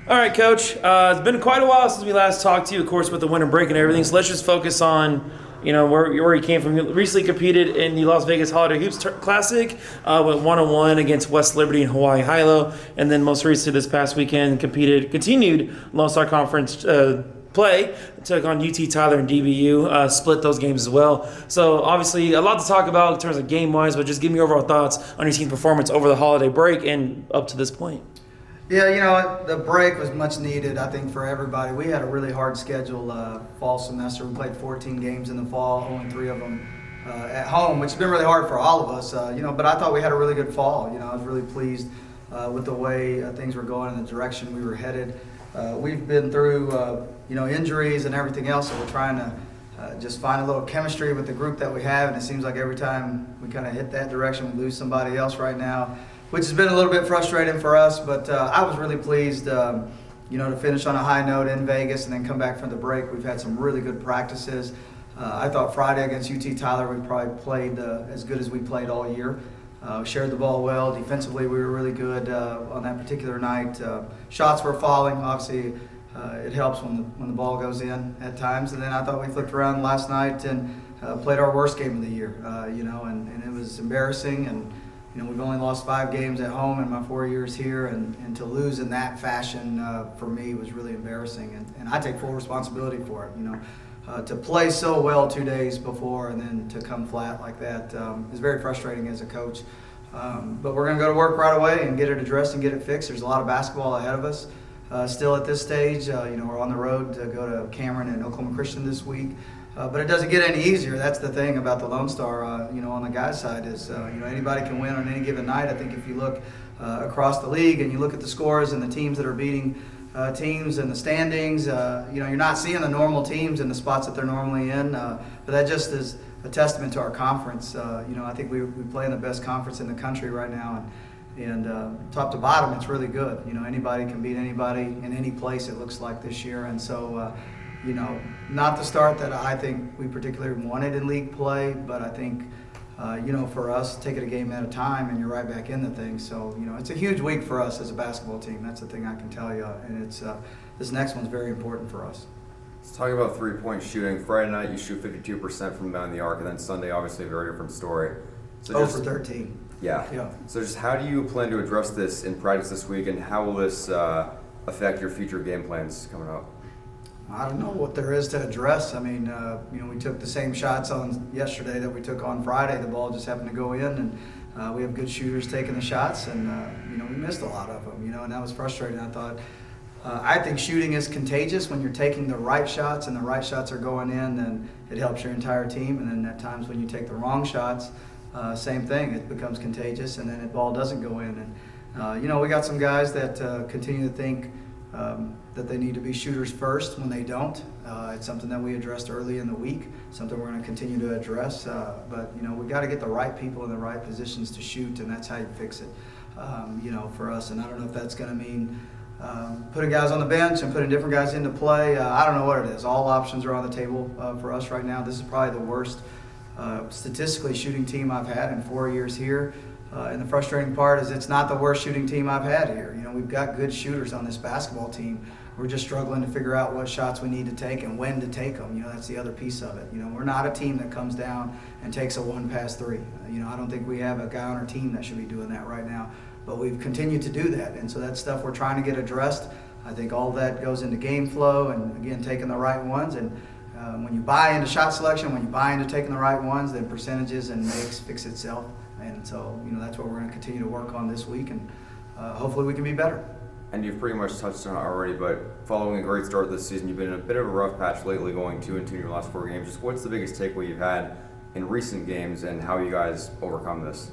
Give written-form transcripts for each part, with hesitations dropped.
All right, Coach. It's been quite a while since we last talked to you, of course, with the winter break and everything. So let's just focus on, where you came from. You recently competed in the Las Vegas Holiday Hoops Classic, went 1-1 against West Liberty and Hawaii Hilo, and then most recently this past weekend continued Lone Star Conference play, took on UT Tyler and DBU, split those games as well. So obviously a lot to talk about in terms of game-wise, but just give me overall thoughts on your team's performance over the holiday break and up to this point. Yeah, the break was much needed, I think, for everybody. We had a really hard schedule fall semester. We played 14 games in the fall, only 3 of them at home, which has been really hard for all of us. But I thought we had a really good fall. I was really pleased with the way things were going and the direction we were headed. We've been through, injuries and everything else, so we're trying to just find a little chemistry with the group that we have, and it seems like every time we kind of hit that direction, we lose somebody else right now, which has been a little bit frustrating for us, but I was really pleased, to finish on a high note in Vegas and then come back from the break. We've had some really good practices. I thought Friday against UT Tyler, we probably played as good as we played all year. Shared the ball well. Defensively, we were really good on that particular night. Shots were falling. Obviously, it helps when the ball goes in at times. And then I thought we flipped around last night and played our worst game of the year, and it was embarrassing. And we've only lost 5 games at home in my 4 years here, and to lose in that fashion for me was really embarrassing. And I take full responsibility for it. To play so well 2 days before and then to come flat like that is very frustrating as a coach. But we're going to go to work right away and get it addressed and get it fixed. There's a lot of basketball ahead of us still at this stage. We're on the road to go to Cameron and Oklahoma Christian this week. But it doesn't get any easier. That's the thing about the Lone Star, on the guys' side is, anybody can win on any given night. I think if you look across the league and you look at the scores and the teams that are beating teams and the standings, you're not seeing the normal teams in the spots that they're normally in. But that just is a testament to our conference. I think we play in the best conference in the country right now. And top to bottom, it's really good. Anybody can beat anybody in any place, it looks like this year. And so, not the start that I think we particularly wanted in league play, but I think, for us, take it a game at a time and you're right back in the thing. So, it's a huge week for us as a basketball team. That's the thing I can tell you. And it's this next one's very important for us. Let's talk about three-point shooting. Friday night, you shoot 52% from behind the arc, and then Sunday, obviously, a very different story. So for 13. Yeah. So just how do you plan to address this in practice this week, and how will this affect your future game plans coming up? I don't know what there is to address. I mean, we took the same shots on yesterday that we took on Friday. The ball just happened to go in, and we have good shooters taking the shots, and we missed a lot of them. And that was frustrating. I think shooting is contagious. When you're taking the right shots and the right shots are going in, then it helps your entire team. And then at times when you take the wrong shots, same thing. It becomes contagious, and then the ball doesn't go in. And we got some guys that continue to think that they need to be shooters first when they don't. It's something that we addressed early in the week, something we're going to continue to address. But we got to get the right people in the right positions to shoot, and that's how you fix it, for us. And I don't know if that's going to mean putting guys on the bench and putting different guys into play. I don't know what it is. All options are on the table for us right now. This is probably the worst statistically shooting team I've had in 4 years here. And the frustrating part is it's not the worst shooting team I've had here. We've got good shooters on this basketball team. We're just struggling to figure out what shots we need to take and when to take them. That's the other piece of it. We're not a team that comes down and takes a one-pass three. I don't think we have a guy on our team that should be doing that right now. But we've continued to do that. And so that's stuff we're trying to get addressed. I think all that goes into game flow and, again, taking the right ones. And when you buy into shot selection, when you buy into taking the right ones, then percentages and makes fix itself. And so, that's what we're going to continue to work on this week, and hopefully we can be better. And you've pretty much touched on it already, but following a great start this season, you've been in a bit of a rough patch lately, going 2-2 in your last 4 games. Just what's the biggest takeaway you've had in recent games, and how you guys overcome this?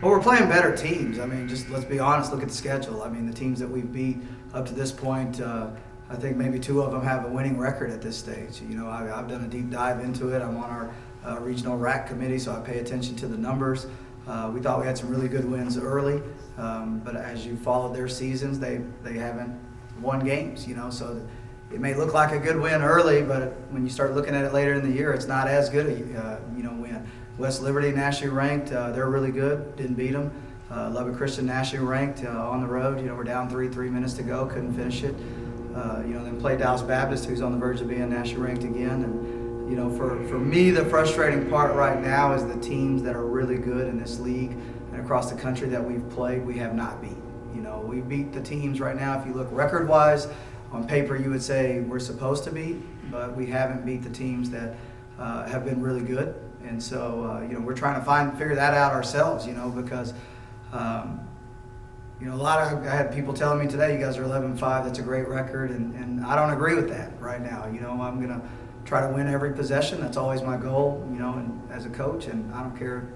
Well, we're playing better teams. I mean, just let's be honest, look at the schedule. I mean, the teams that we've beat up to this point, I think maybe 2 of them have a winning record at this stage. I've done a deep dive into it. I'm on our regional RAC committee, so I pay attention to the numbers. We thought we had some really good wins early, but as you followed their seasons, they haven't won games, so it may look like a good win early, but when you start looking at it later in the year, it's not as good a win. West Liberty, nationally ranked, they're really good, didn't beat them. Lubbock Christian nationally ranked on the road. We're down 3 minutes to go, couldn't finish it. Then played Dallas Baptist, who's on the verge of being nationally ranked again. And for me, the frustrating part right now is the teams that are really good in this league and across the country that we've played, we have not beat. We beat the teams right now. If you look record-wise, on paper you would say we're supposed to beat, but we haven't beat the teams that have been really good. And so, we're trying to figure that out ourselves, because I had people telling me today, you guys are 11-5, that's a great record, and I don't agree with that right now. I'm going to try to win every possession. That's always my goal, and as a coach, and I don't care,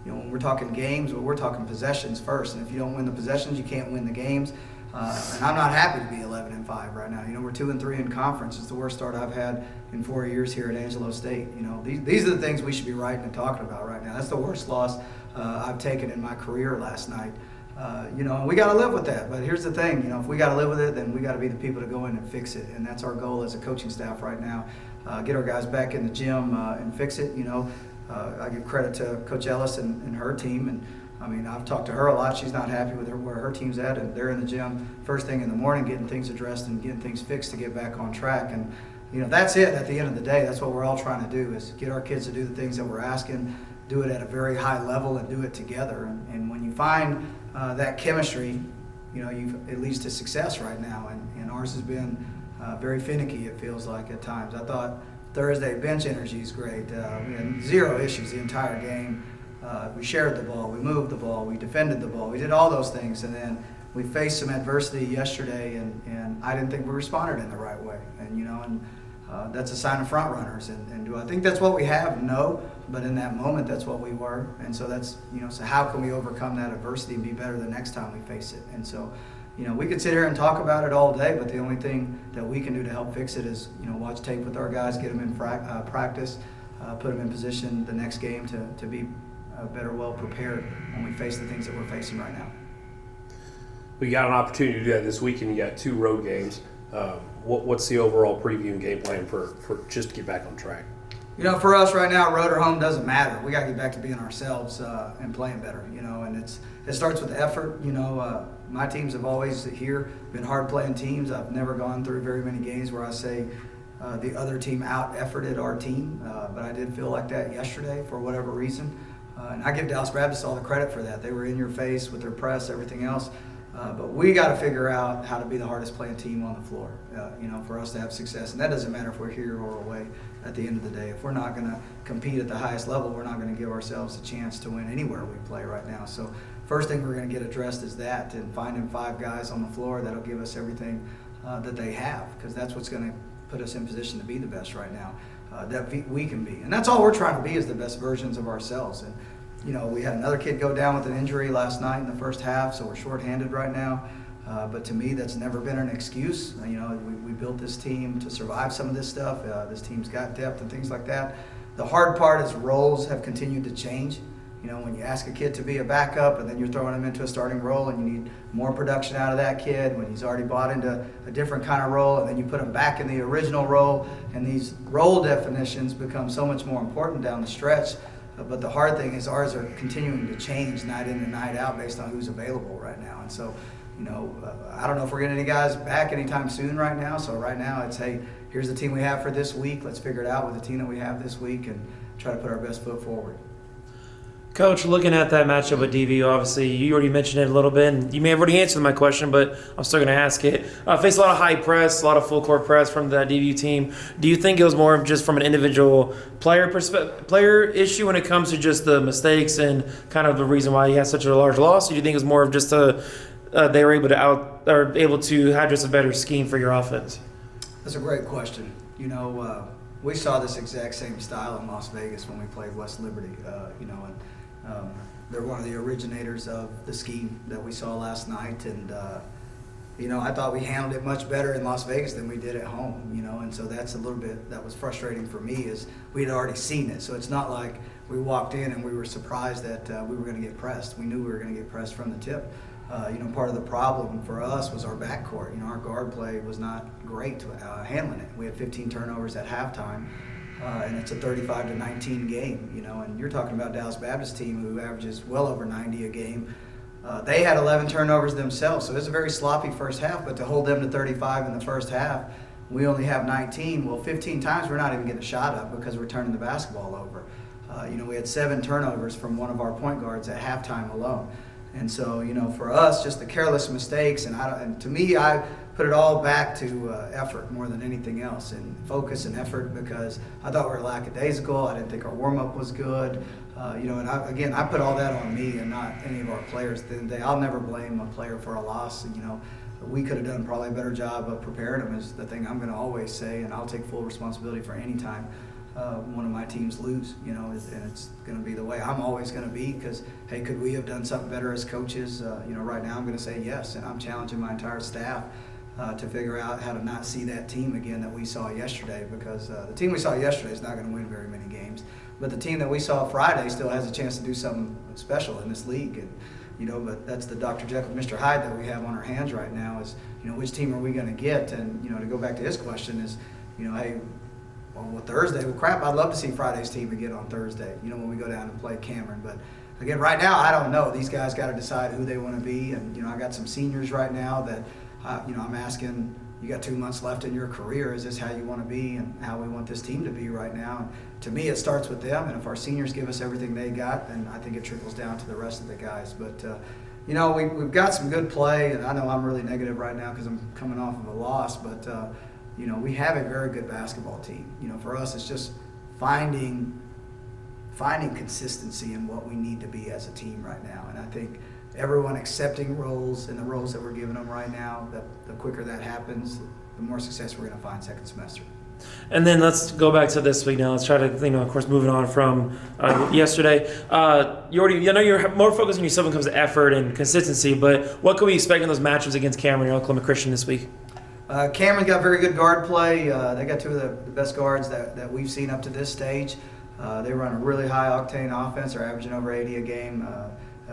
when we're talking games, we're talking possessions first, and if you don't win the possessions, you can't win the games. And I'm not happy to be 11-5 right now. We're 2-3 in conference. It's the worst start I've had in 4 years here at Angelo State. These are the things we should be writing and talking about right now. That's the worst loss I've taken in my career last night. And we got to live with that. But here's the thing, if we got to live with it, then we got to be the people to go in and fix it. And that's our goal as a coaching staff right now. Get our guys back in the gym and fix it. I give credit to Coach Ellis and her team. And I've talked to her a lot. She's not happy with where her team's at, and they're in the gym first thing in the morning getting things addressed and getting things fixed to get back on track. And that's it. At the end of the day, that's what we're all trying to do, is get our kids to do the things that we're asking, do it at a very high level, and do it together. And when you find that chemistry, it leads to success right now. And ours has been very finicky, it feels like at times. I thought Thursday bench energy is great. We had 0 issues the entire game. We shared the ball, we moved the ball, we defended the ball, we did all those things, and then we faced some adversity yesterday, and I didn't think we responded in the right way. And that's a sign of front runners. And do I think that's what we have? No, but in that moment, that's what we were. And so that's, so how can we overcome that adversity and be better the next time we face it? And so, we could sit here and talk about it all day, but the only thing that we can do to help fix it is, watch tape with our guys, get them in practice, put them in position the next game to be better well prepared when we face the things that we're facing right now. We got an opportunity to do that this weekend. You got 2 road games. What's the overall preview and game plan for just to get back on track? For us right now, road or home doesn't matter. We got to get back to being ourselves and playing better. And it starts with effort. My teams have always here been hard playing teams. I've never gone through very many games where I say the other team out efforted our team, but I did feel like that yesterday for whatever reason. And I give Dallas Baptist all the credit for that. They were in your face with their press, everything else. But we got to figure out how to be the hardest playing team on the floor, for us to have success. And that doesn't matter if we're here or away at the end of the day. If we're not going to compete at the highest level, we're not going to give ourselves a chance to win anywhere we play right now. So first thing we're going to get addressed is that, and finding 5 guys on the floor that'll give us everything that they have, because that's what's going to put us in position to be the best right now that we can be. And that's all we're trying to be, is the best versions of ourselves. And we had another kid go down with an injury last night in the first half, so we're shorthanded right now. But to me, that's never been an excuse. We built this team to survive some of this stuff. This team's got depth and things like that. The hard part is roles have continued to change. When you ask a kid to be a backup and then you're throwing him into a starting role and you need more production out of that kid when he's already bought into a different kind of role, and then you put him back in the original role, and these role definitions become so much more important down the stretch. But the hard thing is ours are continuing to change night in and night out based on who's available right now. And so, I don't know if we're getting any guys back anytime soon right now. So right now it's, hey, here's the team we have for this week. Let's figure it out with the team that we have this week and try to put our best foot forward. Coach, looking at that matchup with DVU, obviously you already mentioned it a little bit, and you may have already answered my question, but I'm still going to ask it. Faced a lot of high press, a lot of full court press from that DVU team. Do you think it was more of just from an individual player issue when it comes to just the mistakes and kind of the reason why he had such a large loss? Or do you think it was more of just they were able to have just a better scheme for your offense? That's a great question. We saw this exact same style in Las Vegas when we played West Liberty, they're one of the originators of the scheme that we saw last night, and I thought we handled it much better in Las Vegas than we did at home, and so that's a little bit that was frustrating for me, is we'd already seen it. So it's not like we walked in and we were surprised that we were going to get pressed. We knew we were going to get pressed from the tip. Part of the problem for us was our backcourt. Our guard play was not great handling it. We had 15 turnovers at halftime. And it's a 35-19 game, and you're talking about Dallas Baptist team who averages well over 90 a game. They had 11 turnovers themselves, so it was a very sloppy first half. But to hold them to 35 in the first half, we only have 19. Well, 15 times we're not even getting a shot up because we're turning the basketball over. We had 7 turnovers from one of our point guards at halftime alone. And so, for us, just the careless mistakes, and to me, I put it all back to effort more than anything else, and focus and effort, because I thought we were lackadaisical. I didn't think our warm-up was good. I put all that on me and not any of our players. I'll never blame a player for a loss. We could have done probably a better job of preparing them, is the thing I'm going to always say, and I'll take full responsibility for any time one of my teams lose, and it's going to be the way I'm always going to be, because, hey, could we have done something better as coaches? Right now I'm going to say yes, and I'm challenging my entire staff to figure out how to not see that team again that we saw yesterday, because the team we saw yesterday is not going to win very many games, but the team that we saw Friday still has a chance to do something special in this league. And but that's the Dr. Jekyll, Mr. Hyde that we have on our hands right now, is, which team are we going to get? And, to go back to his question is, hey, well, Thursday, well, crap, I'd love to see Friday's team again on Thursday, when we go down and play Cameron. But again, right now, I don't know. These guys got to decide who they want to be. And, I got some seniors right now that, I'm asking, you got 2 months left in your career. Is this how you want to be and how we want this team to be right now? And to me, it starts with them. And if our seniors give us everything they got, then I think it trickles down to the rest of the guys. But, we've got some good play. And I know I'm really negative right now because I'm coming off of a loss. But, we have a very good basketball team. For us, it's just finding consistency in what we need to be as a team right now. And I think everyone accepting roles and the roles that we're giving them right now, the quicker that happens, the more success we're going to find second semester. And then let's go back to this week now. Let's try to, of course, moving on from yesterday. I know you're more focused on yourself when it comes to effort and consistency, but what can we expect in those matchups against Cameron and Oklahoma Christian this week? Cameron got very good guard play. They got 2 of the best guards that we've seen up to this stage. They run a really high-octane offense. They're averaging over 80 a game.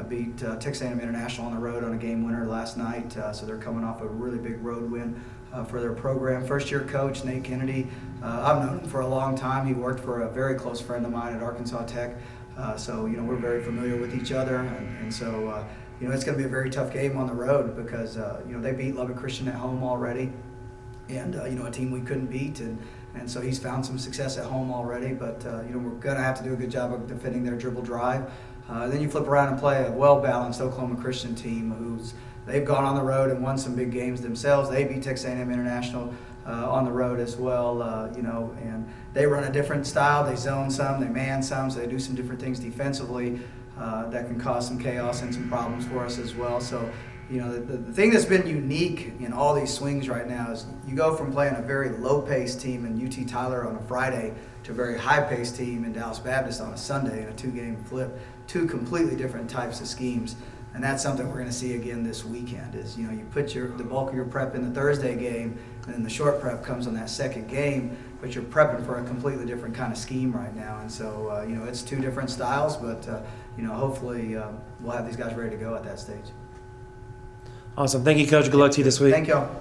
Beat Texas A&M International on the road on a game winner last night. So they're coming off a really big road win for their program. First-year coach, Nate Kennedy. I've known him for a long time. He worked for a very close friend of mine at Arkansas Tech. So we're very familiar with each other. And so, it's going to be a very tough game on the road because, they beat Lubbock Christian at home already. And, a team we couldn't beat. And so he's found some success at home already. But, we're going to have to do a good job of defending their dribble drive. Then you flip around and play a well-balanced Oklahoma Christian team they've gone on the road and won some big games themselves. They beat Texas A&M International on the road as well, and they run a different style. They zone some, they man some, so they do some different things defensively that can cause some chaos and some problems for us as well. So, the thing that's been unique in all these swings right now is you go from playing a very low-paced team in UT Tyler on a Friday to a very high-paced team in Dallas Baptist on a Sunday in a 2-game flip. 2 completely different types of schemes, and that's something we're going to see again this weekend. Is you put the bulk of your prep in the Thursday game, and then the short prep comes on that second game, but you're prepping for a completely different kind of scheme right now. And so it's 2 different styles, but hopefully we'll have these guys ready to go at that stage. Awesome. Thank you, Coach. Good luck to you this week. Thank y'all.